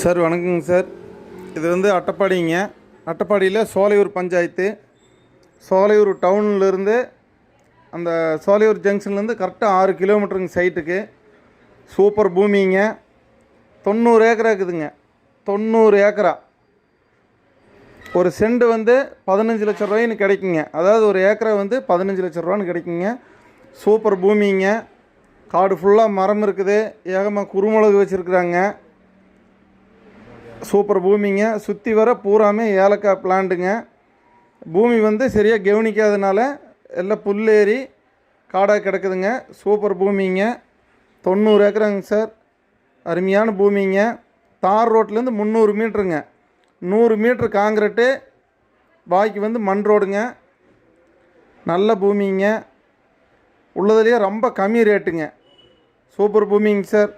Sir வணக்கங்க sir. இது வந்து அட்டப்பாடிங்க. அட்டப்பாடியில் சோலையூர் பஞ்சாயத்து. சோலையூர் டவுன்லேருந்து அந்த சோலையூர் ஜங்ஷன்லேருந்து கரெக்டாக 6 கிலோமீட்டருங்க சைட்டுக்கு. சூப்பர் பூமிங்க. 90 ஏக்கரா இருக்குதுங்க. 90 ஏக்கரா. ஒரு செண்டு வந்து 15 லட்ச ரூபாயின்னு கிடைக்குங்க. அதாவது ஒரு ஏக்கரா வந்து 15 லட்ச ரூபான்னு கிடைக்குங்க. சூப்பர் பூமிங்க. காடு ஃபுல்லாக மரம் இருக்குது. ஏகமாக குறுமிளகு வச்சுருக்குறாங்க. சூப்பர் பூமிங்க. சுற்றி வர பூராமே ஏலக்காய் பிளான்ட்டுங்க. பூமி வந்து சரியாக கவனிக்காதனால எல்லாம் புல்லேறி காடாக கிடக்குதுங்க. சூப்பர் பூமிங்க. 90 ஏக்கராங்க சார். அருமையான பூமிங்க. தார் ரோட்லேருந்து 300 மீட்டருங்க. 100 மீட்ரு காங்கிரீட்டு, பாக்கி வந்து மண் ரோடுங்க. நல்ல பூமிங்க. உள்ளதுலேயே ரொம்ப கம்மி ரேட்டுங்க. சூப்பர் பூமிங்க சார்.